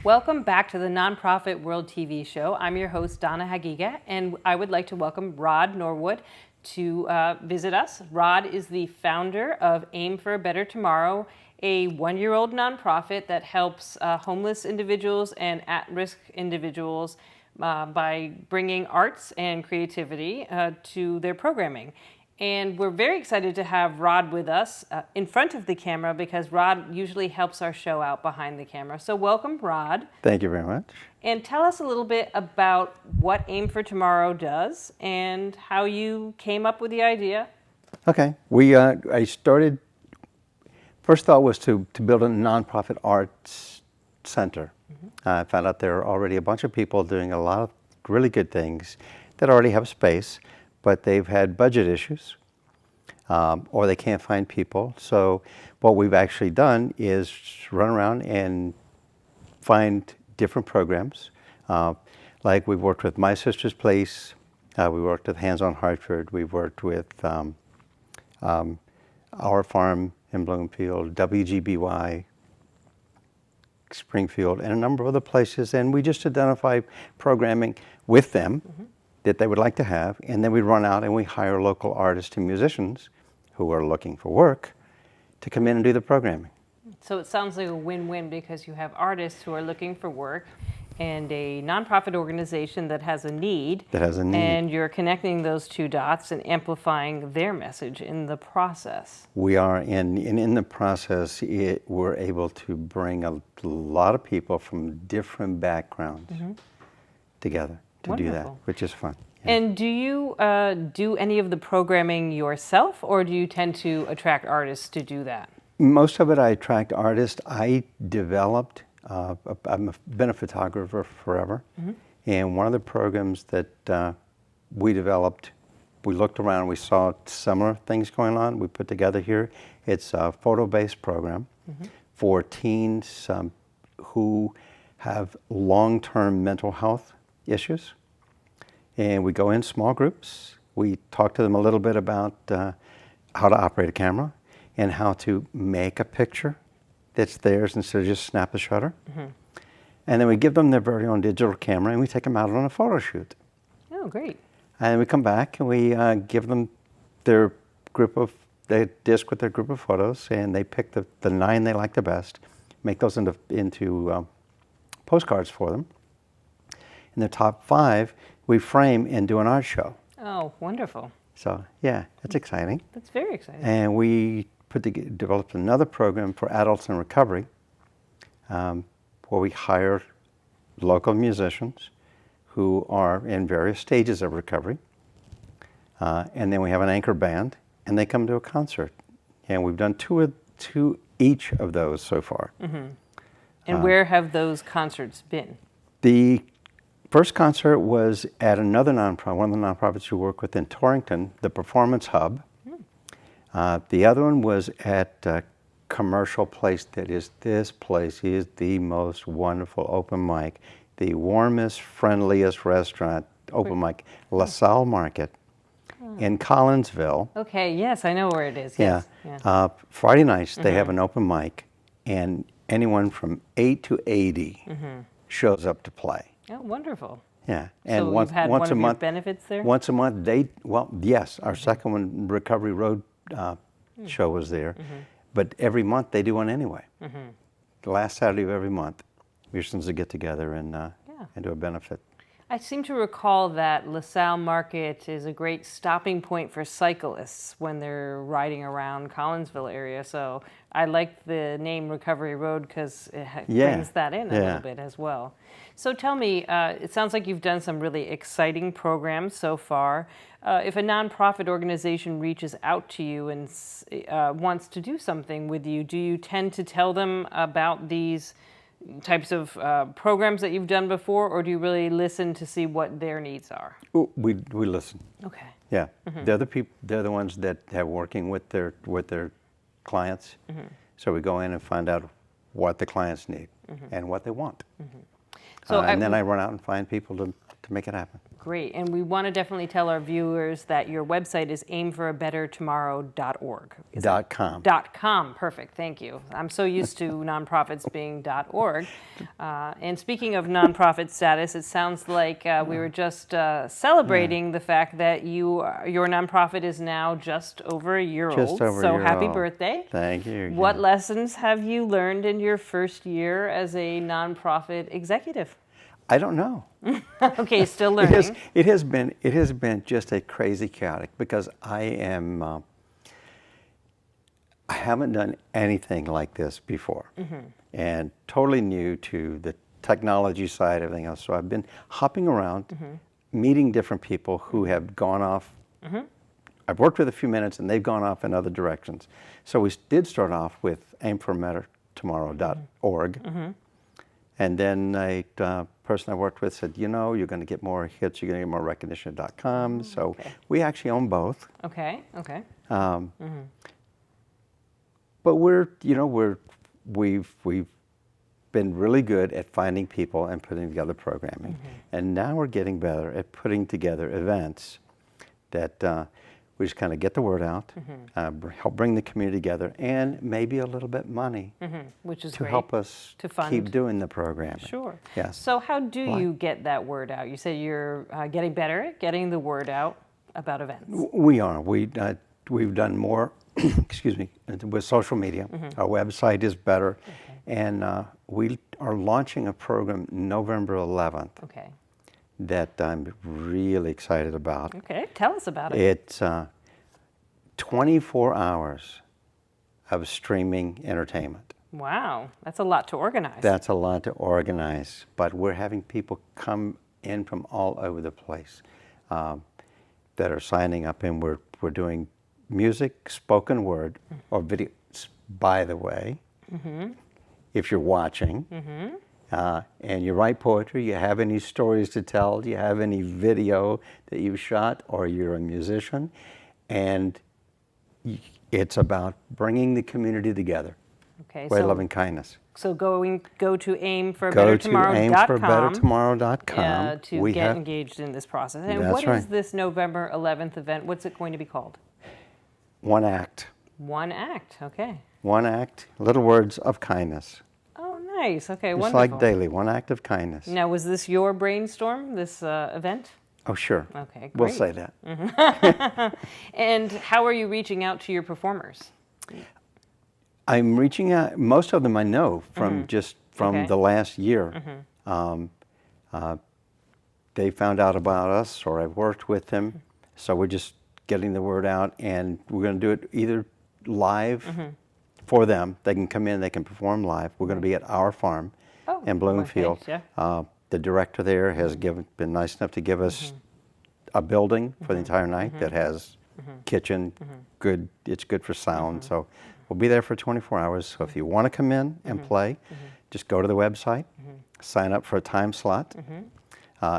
Welcome back to the Nonprofit World TV show. I'm your host, Donna Hagiga, and I would like to welcome Rod Norwood to visit us. Rod is the founder of Aim for a Better Tomorrow, a one-year-old nonprofit that helps homeless individuals and at-risk individuals by bringing arts and creativity to their programming. And we're very excited to have Rod with us in front of the camera because Rod usually helps our show out behind the camera. So welcome, Rod. Thank you very much. And tell us a little bit about what Aim for Tomorrow does and how you came up with the idea. Okay. I started, first thought was to build a nonprofit arts center. I found out there are already a bunch of people doing a lot of really good things that already have space, but they've had budget issues or they can't find people. So what we've actually done is run around and find different programs. Like we've worked with My Sister's Place, we worked with Hands on Hartford, we've worked with Our Farm in Bloomfield, WGBY, Springfield, and a number of other places. And we just identify programming with them that they would like to have, and then we run out and we hire local artists and musicians who are looking for work to come in and do the programming. So it sounds like a win-win because you have artists who are looking for work and a nonprofit organization that has a need. And you're connecting those two dots and amplifying their message in the process. We are, and in the process, we're able to bring a lot of people from different backgrounds together to Wonderful. do that, which is fun. Yeah. And do you do any of the programming yourself, or do you tend to attract artists to do that? Most of it I attract artists. I developed, I've been a photographer forever, and one of the programs that we developed, we looked around, we saw similar things going on, we put together here. It's a photo-based program for teens who have long-term mental health issues. And we go in small groups. We talk to them a little bit about how to operate a camera and how to make a picture that's theirs instead of just snap the shutter. And then we give them their very own digital camera and we take them out on a photo shoot. Oh, great. And we come back and we give them their disc with their group of photos, and they pick the 9 they like the best, make those into postcards for them. And the top 5 we frame and do an art show. Oh, wonderful. So yeah, that's exciting. That's very exciting. And we developed another program for adults in recovery where we hire local musicians who are in various stages of recovery. And then we have an anchor band and they come to a concert. And we've done two each of those so far. And where have those concerts been? The first concert was at another nonprofit, one of the nonprofits we work with in Torrington, the Performance Hub. The other one was at a commercial place this place is the most wonderful open mic, the warmest, friendliest restaurant, open mic, LaSalle Market in Collinsville. Okay, yes, I know where it is. Yes. Yeah. Friday nights they have an open mic, and anyone from 8 to 80 shows up to play. Oh, wonderful. Yeah, and So once you've had once one a of month. your benefits there? Once a month, yes, our second one, Recovery Road show was there, but every month they do one anyway. The last Saturday of every month, musicians will get together and do a benefit. I seem to recall that LaSalle Market is a great stopping point for cyclists when they're riding around Collinsville area. So I like the name Recovery Road because it brings that in a little bit as well. So tell me, it sounds like you've done some really exciting programs so far. If a nonprofit organization reaches out to you and wants to do something with you, do you tend to tell them about these types of programs that you've done before, or do you really listen to see what their needs are? We listen. Okay. Yeah, they're the people. They're the ones that have working with their clients. So we go in and find out what the clients need and what they want. So and then I run out and find people to to make it happen. Great. And we want to definitely tell our viewers that your website is aimforabettertomorrow.org. .com. .com. Perfect. Thank you. I'm so used to nonprofits being .org. And speaking of nonprofit status, it sounds like we were just celebrating the fact that your nonprofit is now just over a year Just old. over a so year happy old. birthday. Thank you. What lessons have you learned in your first year as a nonprofit executive? I don't know. Okay, still learning. It has been just a crazy chaotic because I haven't done anything like this before, and totally new to the technology side, everything else. So I've been hopping around, meeting different people who have gone off. I've worked with a few minutes, and they've gone off in other directions. So we did start off with aimforabettertomorrow.org. And then a person I worked with said, you're going to get more hits, you're going to get more recognition at .com. So we actually own both. Okay. But we've been really good at finding people and putting together programming. And now we're getting better at putting together events that we just kind of get the word out, help bring the community together, and maybe a little bit money, which is to great. help us to fund. keep doing the programming. Sure. Yes. So how do you get that word out? You say you're getting better at getting the word out about events. We are. We've done more, excuse me, with social media. Our website is better, and we are launching a program November 11th. Okay. That I'm really excited about. Okay, tell us about it. It's 24 hours of streaming entertainment. Wow, that's a lot to organize. That's a lot to organize, but we're having people come in from all over the place that are signing up, and we're doing music, spoken word, or video. By the way, if you're watching, and you write poetry, you have any stories to tell, you have any video that you shot, or you're a musician, and it's about bringing the community together. Okay, By loving kindness. So go to aimforabettertomorrow.com. Go to aimforabettertomorrow.com. To get engaged in this process. And what is this November 11th event? What's it going to be called? One act. One act, okay. One act, little words of kindness. Oh, nice. Okay, It's wonderful. like daily, one act of kindness. Now, was this your brainstorm, this event? Oh, sure. Okay, great. We'll say that. And how are you reaching out to your performers? I'm reaching out. Most of them I know from the last year. They found out about us, or I've worked with them. So we're just getting the word out, and we're going to do it either live for them. They can come in, they can perform live. We're going to be at our farm in Bloomfield. Okay, The director there has been nice enough to give us a building for the entire night that has kitchen, it's good for sound. So we'll be there for 24 hours. So if you want to come in and play, just go to the website, sign up for a time slot.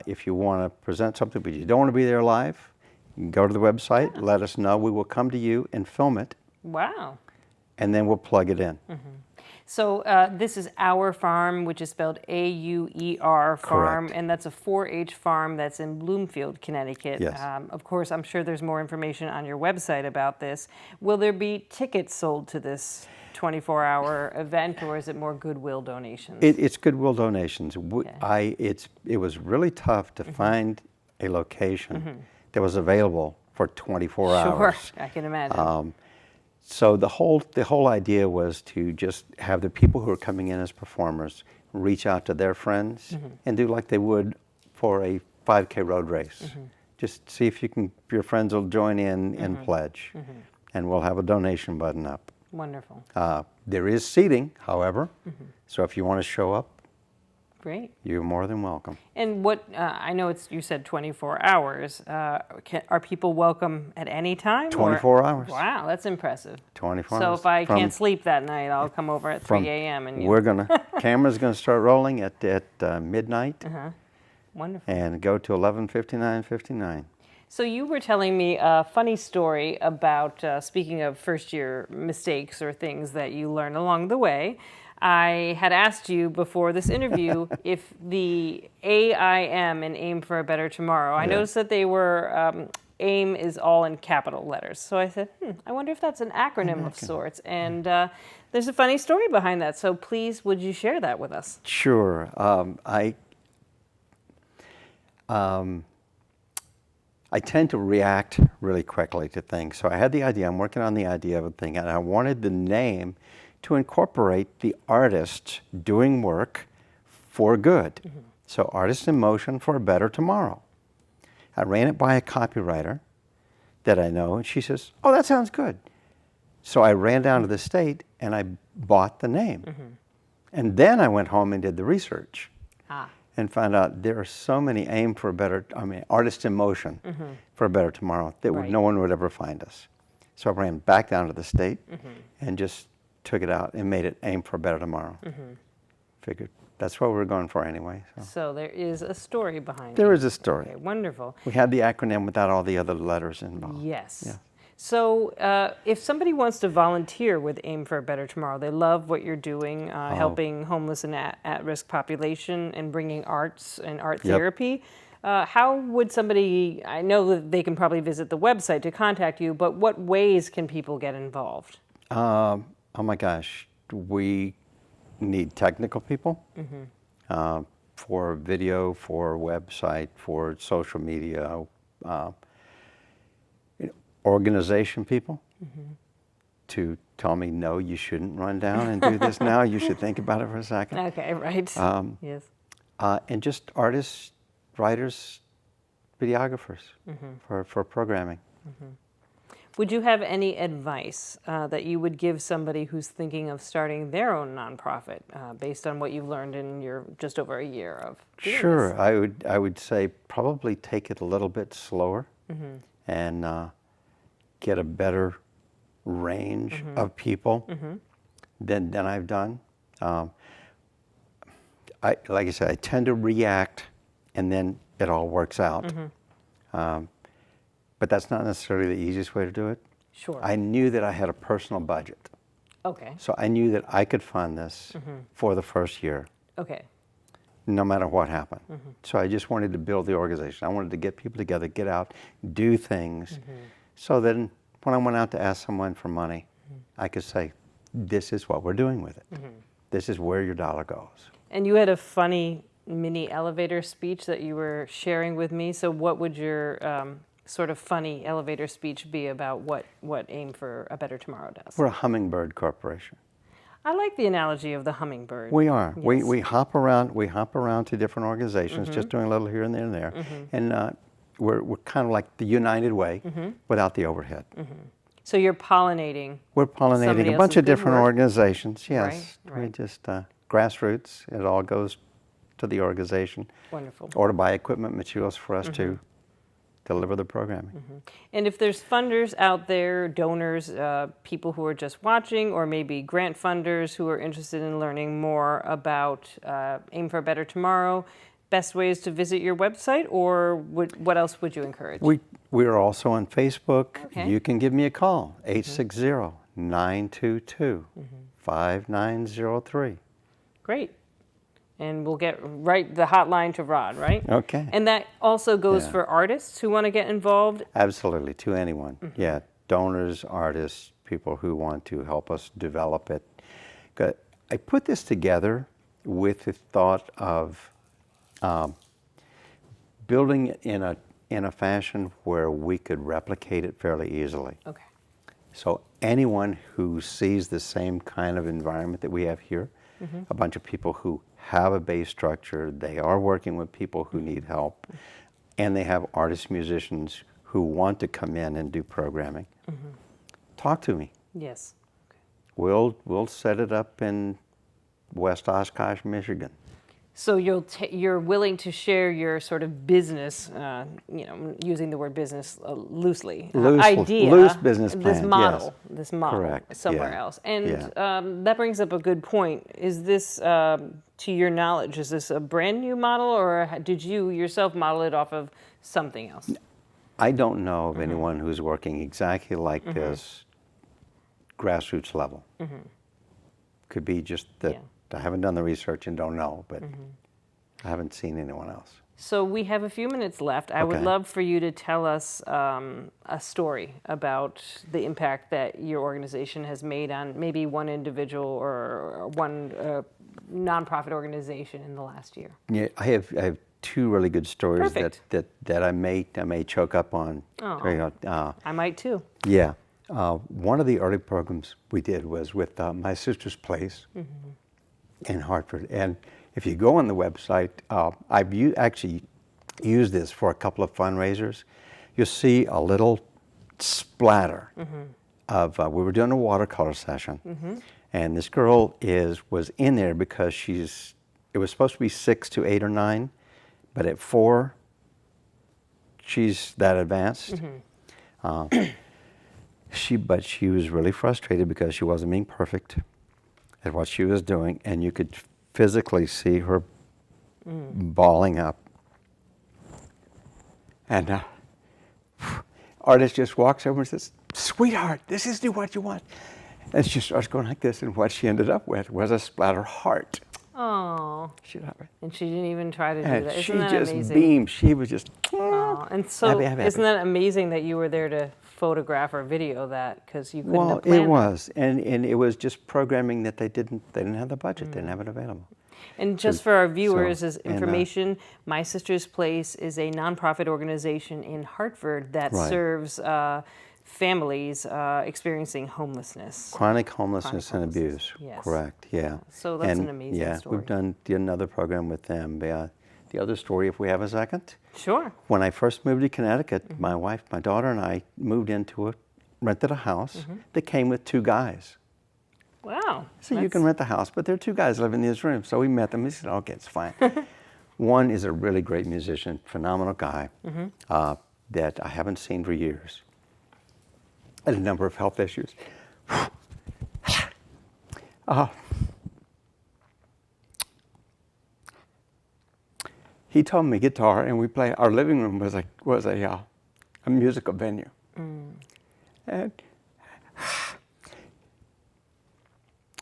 If you want to present something but you don't want to be there live, you can go to the website, let us know. We will come to you and film it. Wow. And then we'll plug it in. So this is Our Farm, which is spelled A-U-E-R farm, Correct. and that's a 4-H farm that's in Bloomfield, Connecticut. Yes. Of course, I'm sure there's more information on your website about this. Will there be tickets sold to this 24-hour event, or is it more goodwill donations? It's goodwill donations. It was really tough to find a location that was available for 24 hours. Sure, I can imagine. So the whole idea was to just have the people who are coming in as performers reach out to their friends and do like they would for a 5K road race. Just see if your friends will join in and pledge, and we'll have a donation button up. Wonderful. There is seating, however, so if you want to show up, great. You're more than welcome. And what I know you said 24 hours. Are people welcome at any time? 24 hours. Wow, that's impressive. 24 so hours. if I can't sleep that night, I'll come over at 3 a.m. and camera's gonna start rolling at midnight. Wonderful. And go to 11:59:59. So you were telling me a funny story about, speaking of first-year mistakes or things that you learn along the way, I had asked you before this interview if the AIM in Aim for a Better Tomorrow, I noticed that they were, AIM is all in capital letters. So I said, I wonder if that's an acronym of sorts. And there's a funny story behind that. So please, would you share that with us? Sure. I tend to react really quickly to things. So I had the idea, I'm working on the idea of a thing, and I wanted the name to incorporate the artists doing work for good. So Artists in Motion for a Better Tomorrow. I ran it by a copywriter that I know, and she says, oh, that sounds good. So I ran down to the state and I bought the name. And then I went home and did the research. And found out there are so many Artists in Motion for a Better Tomorrow that no one would ever find us. So I ran back down to the state and just took it out and made it Aim for a Better Tomorrow. Figured that's what we were going for anyway. So there is a story behind it. There is a story. Okay, wonderful. We had the acronym without all the other letters involved. Yes. Yeah. So if somebody wants to volunteer with Aim for a Better Tomorrow, they love what you're doing, helping homeless and at-risk population and bringing arts and art therapy. How would somebody, I know that they can probably visit the website to contact you, but what ways can people get involved? Oh my gosh, we need technical people for video, for website, for social media, organization people to tell me, no, you shouldn't run down and do this now. You should think about it for a second. Okay, right. Yes. And just artists, writers, videographers for programming. Would you have any advice that you would give somebody who's thinking of starting their own nonprofit based on what you've learned in your just over a year of doing Sure. this? I would say probably take it a little bit slower and get a better range of people than I've done. Like I said, I tend to react and then it all works out. But that's not necessarily the easiest way to do it. Sure. I knew that I had a personal budget. Okay. So I knew that I could fund this for the first year. Okay. No matter what happened. So I just wanted to build the organization. I wanted to get people together, get out, do things, so that when I went out to ask someone for money, I could say, this is what we're doing with it. This is where your dollar goes. And you had a funny mini elevator speech that you were sharing with me. So what would your sort of funny elevator speech be about what Aim for a Better Tomorrow does? We're a hummingbird corporation. I like the analogy of the hummingbird. We are. Yes. We hop around. We hop around to different organizations, just doing a little here and there and there. And we're kind of like the United Way without the overhead. So you're pollinating. We're pollinating a bunch of different organizations. Yes. Right. We just grassroots. It all goes to the organization. Wonderful. Or to buy equipment, materials for us to deliver the programming. And if there's funders out there, donors, people who are just watching, or maybe grant funders who are interested in learning more about Aim for a Better Tomorrow, best ways to visit your website, or what else would you encourage? We are also on Facebook. Okay. You can give me a call, 860-922-5903. Great. And we'll get the hotline to Rod, right? Okay. And that also goes for artists who want to get involved? Absolutely, to anyone. Yeah, donors, artists, people who want to help us develop it. I put this together with the thought of building it in a fashion where we could replicate it fairly easily. Okay. So anyone who sees the same kind of environment that we have here, a bunch of people who have a base structure, they are working with people who need help, and they have artists, musicians who want to come in and do programming. Talk to me. Yes. Okay. We'll set it up in West Oshkosh, Michigan. So you're willing to share your sort of business, using the word business loosely, idea, loose business plan, this model, yes. This model Correct. somewhere else. And that brings up a good point. Is this, to your knowledge, is this a brand new model, or did you yourself model it off of something else? I don't know of anyone who's working exactly like this, grassroots level. Could be just that Yeah. I haven't done the research and don't know, but I haven't seen anyone else. So we have a few minutes left. I would Okay. love for you to tell us a story about the impact that your organization has made on maybe one individual or one nonprofit organization in the last year. Yeah, I have two really good stories Perfect. that I may choke up on. Oh. I might too. Yeah. One of the early programs we did was with my sister's place in Hartford. And if you go on the website, I've actually used this for a couple of fundraisers. You'll see a little splatter of, we were doing a watercolor session. And this girl was in there because it was supposed to be 6 to 8 or 9, but at 4, she's that advanced. But she was really frustrated because she wasn't being perfect at what she was doing, and you could physically see her balling up. And artist just walks over and says, "Sweetheart, this isn't what you want." And she starts going like this, and what she ended up with was a splatter heart. Oh. And she didn't even try to do that. she Isn't that just amazing? beamed. She was just, Oh, and so happy. isn't that amazing that you were there to photograph or video that because you couldn't well, have planned it was, and it was just programming that they didn't have the budget, they didn't have it available. And just for our viewers, as and, information, My Sister's Place is a nonprofit organization in Hartford that Right. serves families experiencing homelessness. Chronic homelessness and homelessness, abuse. yes. Correct. Yeah. So that's and an amazing yeah, story. we've done another program with them. The other story, if we have a second. Sure. When I first moved to Connecticut, my wife, my daughter, and I moved rented a house that came with 2 guys. Wow. So you can rent the house, but there are 2 guys living in this room. So we met them. We said, "Okay, it's fine." One is a really great musician, phenomenal guy that I haven't seen for years. And a number of health issues. He told me guitar, and we play. Our living room was a musical venue, and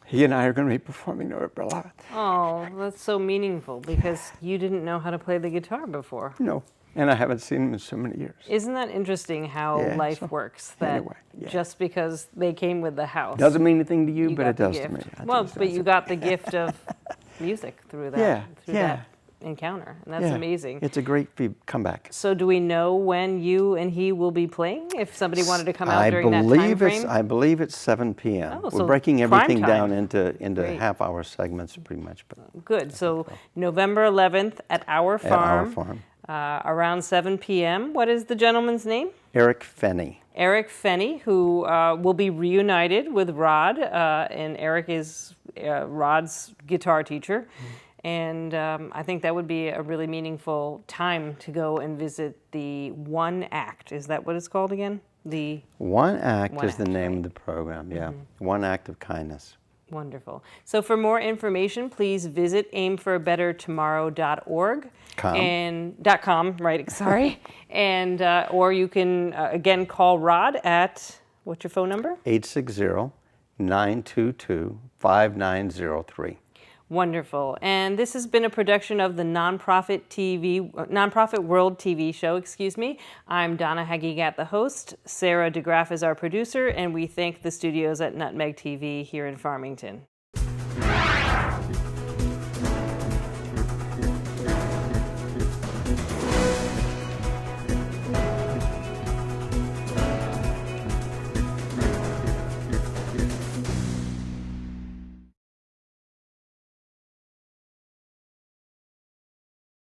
he and I are going to be performing November 11th. Oh, that's so meaningful because you didn't know how to play the guitar before. No, and I haven't seen him in so many years. Isn't that interesting how Yeah, life so works? That anyway, yeah. just because they came with the house Doesn't mean anything to you, but got it the does to gift. me. Well, but you got the gift of music through that. Through that encounter, and that's amazing. It's a great comeback. So, do we know when you and he will be playing? If somebody wanted to come out during that time frame, I believe it's 7 p.m. Oh, We're so breaking prime everything time. down into Great. half-hour segments, pretty much. But Good. So, November 11th at Our Farm. Our Farm. Around 7 p.m. What is the gentleman's name? Eric Fenney. Eric Fenney, who will be reunited with Rod, and Eric is Rod's guitar teacher. And I think that would be a really meaningful time to go and visit the One Act. Is that what it's called again? The One Act One is the Act, name right. of the program, yeah. One Act of Kindness. Wonderful. So for more information, please visit aimforabettertomorrow.org. .com, right, sorry. And, or you can, again, call Rod at, what's your phone number? 860-922-5903. Wonderful. And this has been a production of the Nonprofit World TV show, I'm Donna Hagigat, the host. Sara DeGraff is our producer, and we thank the studios at Nutmeg TV here in Farmington.